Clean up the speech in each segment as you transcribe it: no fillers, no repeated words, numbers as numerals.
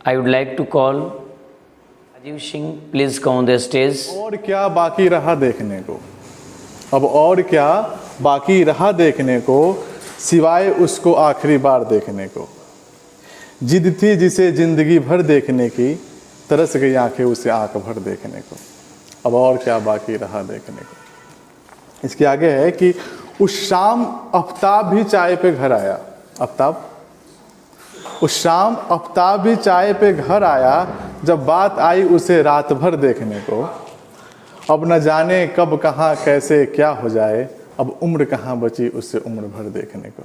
I would like to call Rajiv Singh, please come on the stage. और क्या बाकी रहा देखने को, अब और क्या बाकी रहा देखने को, सिवाय उसको आखिरी बार देखने को। जिद थी जिसे ज़िंदगी भर देखने की, तरस गई आंखें उसे आंख भर देखने को। अब और क्या बाकी रहा देखने को। इसके आगे है कि उस शाम आफ्ताब भी चाय पे घर आया। आफ्ताब, उस शाम आफ्ताब भी चाय पे घर आया, जब बात आई उसे रात भर देखने को। अब न जाने कब कहाँ कैसे क्या हो जाए, अब उम्र कहाँ बची उससे उम्र भर देखने को।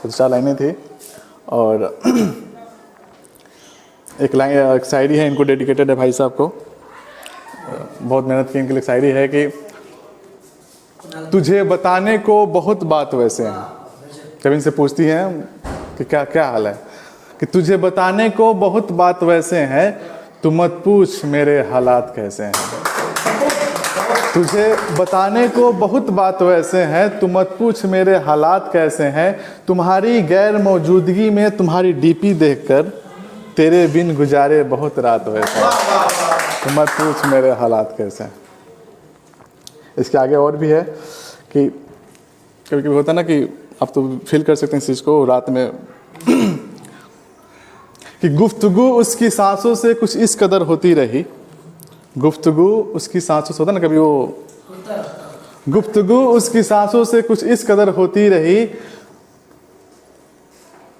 तो 4 लाइनें थी और एक शायरी है, इनको डेडिकेटेड है भाई साहब को, बहुत मेहनत की इनके लिए शायरी है कि तुझे बताने को बहुत बात वैसे हैं। जब इनसे पूछती हैं कि क्या क्या हाल है, कि तुझे बताने को बहुत बात वैसे हैं, तू मत पूछ मेरे हालात कैसे हैं। तुझे बताने को बहुत बात वैसे हैं, तू मत पूछ मेरे हालात कैसे हैं। तुम्हारी गैर मौजूदगी में तुम्हारी डीपी देखकर, तेरे बिन गुजारे बहुत रात वैसे हैं, तू मत पूछ मेरे हालात कैसे हैं। इसके आगे और भी है कि कभी कभी होता है ना कि आप तो फील कर सकते हैं इस चीज़ को रात में कि गुफ्तगू उसकी सांसों से कुछ इस कदर होती रही। गुफ्तगू उसकी सांसों से होता ना कभी, वो गुफ्तगू उसकी सांसों से कुछ इस कदर होती रही,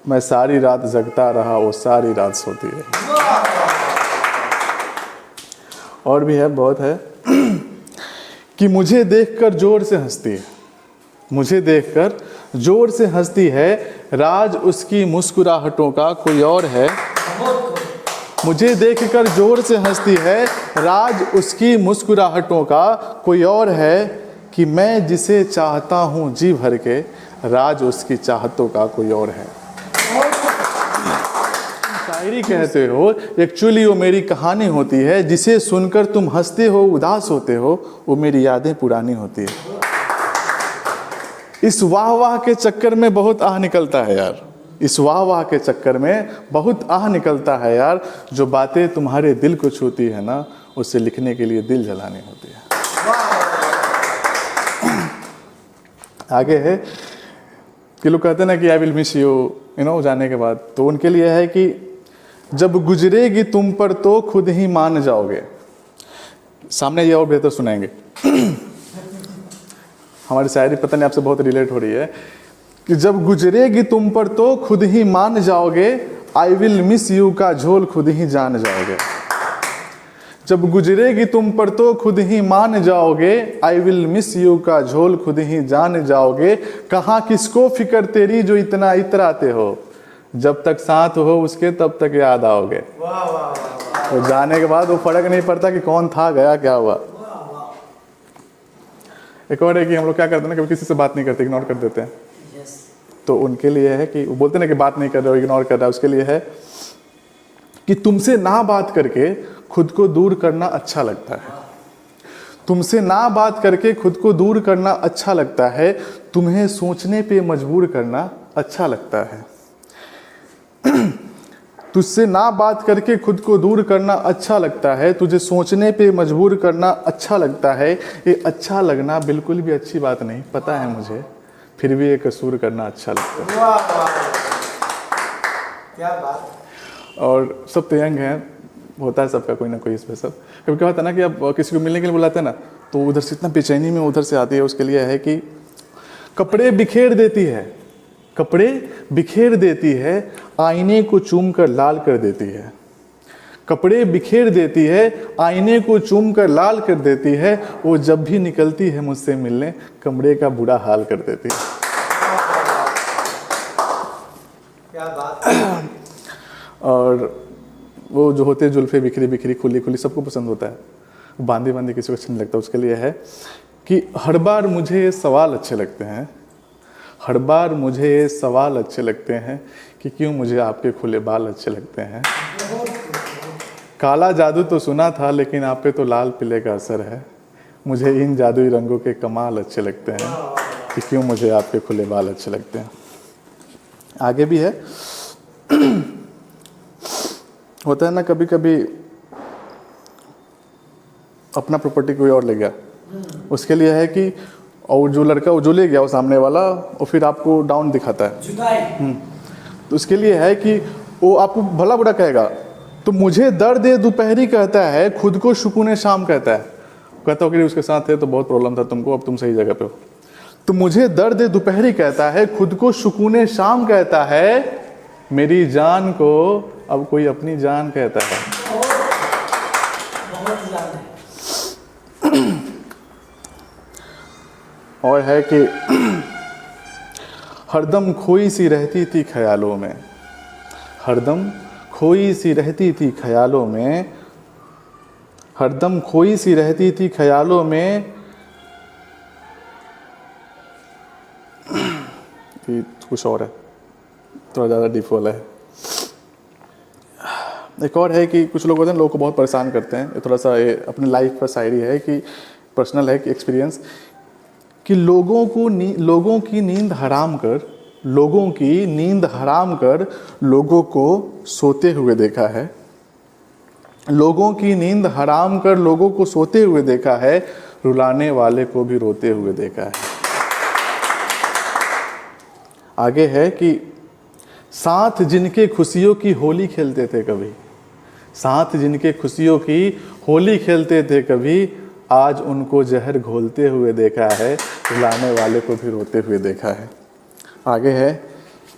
मैं सारी रात जगता रहा, वो सारी रात सोती रही। और भी है, बहुत है कि मुझे देखकर जोर से हंसती है, मुझे देखकर जोर से हंसती है, राज उसकी मुस्कुराहटों का कोई और है। मुझे देखकर जोर से हंसती है, राज उसकी मुस्कुराहटों का कोई और है, कि मैं जिसे चाहता हूँ जी भर के, राज उसकी चाहतों का कोई और है। शायरी कहते हो, एक्चुअली वो मेरी कहानी होती है, जिसे सुनकर तुम हंसते हो उदास होते हो, वो मेरी यादें पुरानी होती है। इस वाह वाह के चक्कर में बहुत आह निकलता है यार, इस वाह वाह के चक्कर में बहुत आह निकलता है यार, जो बातें तुम्हारे दिल को छूती है ना, उसे लिखने के लिए दिल जलानी होती है। आगे है कि लोग कहते हैं ना कि आई विल मिस यू जाने के बाद, तो उनके लिए है कि जब गुजरेगी तुम पर तो खुद ही मान जाओगे। सामने ये और बेहतर सुनाएंगे हमारी शायरी पता नहीं आपसे बहुत रिलेट हो रही है कि जब गुजरेगी तुम पर तो खुद ही मान जाओगे, आई विल मिस यू का झोल खुद ही जान जाओगे। जब गुजरेगी तुम पर तो खुद ही मान जाओगे, आई विल मिस यू का झोल खुद ही जान जाओगे। कहाँ किसको फिक्र तेरी जो इतना इतराते हो, जब तक साथ हो उसके तब तक याद आओगे। तो जाने के बाद वो फर्क नहीं पड़ता कि कौन था, गया, क्या हुआ। एक और है कि हम लोग क्या करते हैं ना, कभी किसी से बात नहीं करते, इग्नोर कर देते हैं। तो उनके लिए है कि वो बोलते ना कि बात नहीं कर रहे हो, इग्नोर कर रहा है, उसके लिए है कि तुमसे ना बात करके खुद को दूर करना अच्छा लगता है। तुमसे ना बात करके खुद को दूर करना अच्छा लगता है, तुम्हें सोचने पे मजबूर करना अच्छा लगता है। तुझसे ना बात करके खुद को दूर करना अच्छा लगता है, तुझे सोचने पे मजबूर करना अच्छा लगता है। ये अच्छा लगना बिल्कुल भी अच्छी बात नहीं, पता है मुझे, फिर भी ये कसूर करना अच्छा लगता है। क्या बात। और सब तो यंग हैं, होता है सबका कोई ना कोई इसमें सब। कभी क्या होता है ना कि अब किसी को मिलने के लिए बुलाते हैं ना, तो उधर से इतना बेचैनी में उधर से आती है, उसके लिए है कि कपड़े बिखेर देती है, कपड़े बिखेर देती है, आईने को चूम कर लाल कर देती है। कपड़े बिखेर देती है, आईने को चूम कर लाल कर देती है, वो जब भी निकलती है मुझसे मिलने, कमरे का बुरा हाल कर देती है। क्या बात। और वो जो होते हैं जुल्फे बिखरी बिखरी खुली खुली, सबको पसंद होता है। बांधी बांधी किसी को अच्छा नहीं लगता। उसके लिए है कि हर बार मुझे ये सवाल अच्छे लगते हैं, हर बार मुझे ये सवाल अच्छे लगते हैं कि क्यों मुझे आपके खुले बाल अच्छे लगते हैं। काला जादू तो सुना था, लेकिन आप पे तो लाल पीले का असर है। मुझे इन जादुई रंगों के कमाल अच्छे लगते हैं कि क्यों मुझे आपके खुले बाल अच्छे लगते हैं। आगे भी है होता है ना कभी कभी अपना प्रॉपर्टी कोई और ले गया, उसके लिए है कि और जो लड़का वो जो ले गया वो सामने वाला और फिर आपको डाउन दिखाता है। तो उसके लिए है कि वो आपको भला बुरा कहेगा, तो मुझे दर्द दोपहरी कहता है, खुद को सुकून शाम कहता है। कहता हो कि उसके साथ है तो बहुत प्रॉब्लम था तुमको, अब तुम सही जगह पे हो। तो मुझे दर्द दोपहरी कहता है, खुद को सुकून शाम कहता है, मेरी जान को अब कोई अपनी जान कहता है। और है कि हरदम खोई सी रहती थी ख्यालों में, हरदम खोई सी रहती थी ख्यालों में, हरदम खोई सी रहती थी ख्यालों में। ये कुछ और है, थोड़ा ज़्यादा डीप वाला है। एक और है कि कुछ लोग होते हैं, लोगों को बहुत परेशान करते हैं। ये थोड़ा सा ये अपनी लाइफ पर शायरी है कि पर्सनल है कि एक्सपीरियंस, कि लोगों की नींद हराम कर, लोगों की नींद हराम कर लोगों को सोते हुए देखा है, लोगों की नींद हराम कर लोगों को सोते हुए देखा है, रुलाने वाले को भी रोते हुए देखा है। आगे है कि साथ जिनके खुशियों की होली खेलते थे कभी, साथ जिनके खुशियों की होली खेलते थे कभी, आज उनको जहर घोलते हुए देखा है, रुलाने वाले को भी रोते हुए देखा है। आगे है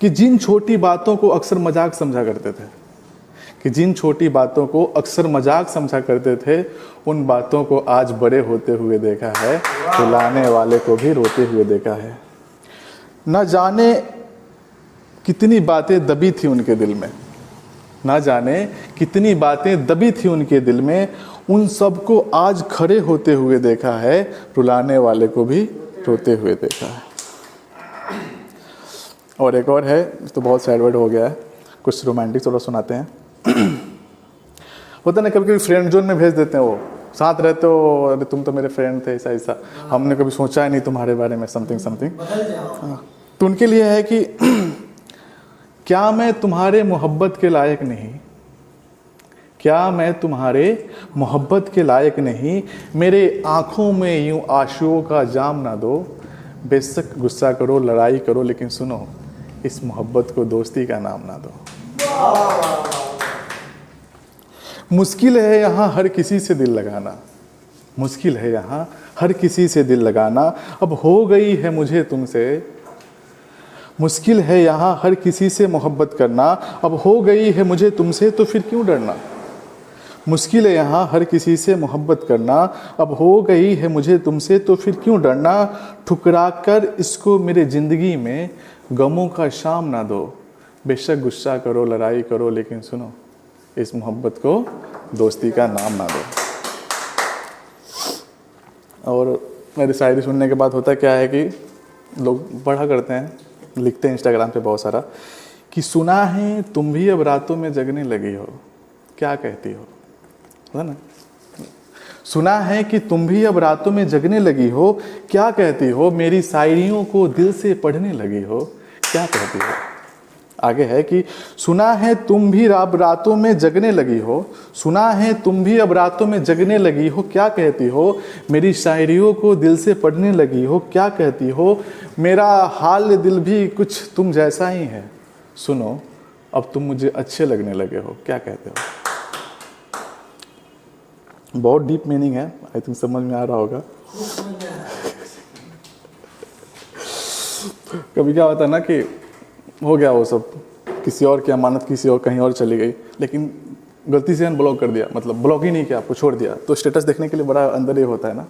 कि जिन छोटी बातों को अक्सर मजाक समझा करते थे, कि जिन छोटी बातों को अक्सर मजाक समझा करते थे, उन बातों को आज बड़े होते हुए देखा है, रुलाने वाले को भी रोते हुए देखा है। न जाने कितनी बातें दबी थी उनके दिल में, न जाने कितनी बातें दबी थी उनके दिल में, उन सबको आज खड़े होते हुए देखा है, रुलाने वाले को भी रोते हुए देखा है। और एक और है, तो बहुत सैड वर्ड हो गया है, कुछ रोमांटिक थोड़ा सुनाते हैं। होता ना कभी कभी फ्रेंड जोन में भेज देते हैं, वो साथ रहते हो, अरे तुम तो मेरे फ्रेंड थे, ऐसा ऐसा, हमने कभी सोचा ही नहीं तुम्हारे बारे में, समथिंग समथिंग। तो उनके लिए है कि क्या मैं तुम्हारे मोहब्बत के लायक नहीं, क्या मैं तुम्हारे मोहब्बत के लायक नहीं, मेरे आँखों में यूं आंसुओं का जाम ना दो, बेशक गुस्सा करो लड़ाई करो, लेकिन सुनो इस मोहब्बत को दोस्ती का नाम ना दो। मुश्किल है यहाँ हर किसी से दिल लगाना, मुश्किल है यहाँ हर किसी से दिल लगाना, अब हो गई है मुझे तुमसे, मुश्किल है यहाँ हर किसी से मोहब्बत करना, अब हो गई है मुझे तुमसे तो फिर क्यों डरना। मुश्किल है यहाँ हर किसी से मोहब्बत करना, अब हो गई है मुझे तुमसे तो फिर क्यों डरना, ठुकरा कर इसको मेरे ज़िंदगी में गमों का शाम ना दो, बेशक गुस्सा करो लड़ाई करो, लेकिन सुनो इस मोहब्बत को दोस्ती का नाम ना दो। और मेरी शायरी सुनने के बाद होता क्या है कि लोग पढ़ा करते हैं, लिखते हैं इंस्टाग्राम पे बहुत सारा, कि सुना है तुम भी अब रातों में जगने लगी हो, क्या कहती हो, है ना। सुना है कि तुम भी अब रातों में जगने लगी हो, क्या कहती हो, मेरी शायरियों को दिल से पढ़ने लगी हो, क्या कहती हो। आगे है कि सुना है तुम भी अब रातों में जगने लगी हो, सुना है तुम भी अब रातों में जगने लगी हो, क्या कहती हो, मेरी शायरियों को दिल से पढ़ने लगी हो, क्या कहती हो, मेरा हाल दिल भी कुछ तुम जैसा ही है, सुनो अब तुम मुझे अच्छे लगने लगे हो, क्या कहते हो। बहुत डीप मीनिंग है, आई थिंक समझ में आ रहा होगा। कभी क्या होता है ना कि हो गया वो सब, किसी और की अमानत किसी और कहीं और चली गई, लेकिन गलती से अनब्लॉक कर दिया, मतलब ब्लॉक ही नहीं किया, आपको छोड़ दिया, तो स्टेटस देखने के लिए बड़ा अंदर ये होता है ना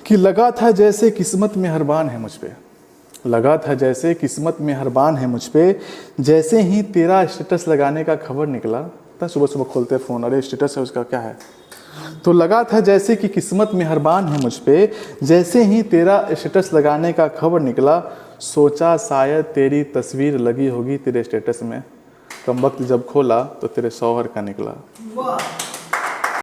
कि लगा था जैसे किस्मत मेहरबान है मुझ पे, लगा था जैसे किस्मत मेहरबान है मुझ पे, जैसे ही तेरा स्टेटस लगाने का खबर निकला, तो सुबह सुबह खोलते फ़ोन, अरे स्टेटस है उसका क्या है, तो लगा था जैसे कि किस्मत मेहरबान है मुझ पे, जैसे ही तेरा स्टेटस लगाने का खबर निकला, सोचा शायद तेरी तस्वीर लगी होगी तेरे स्टेटस में, कम वक्त जब खोला तो तेरे शौहर का निकला।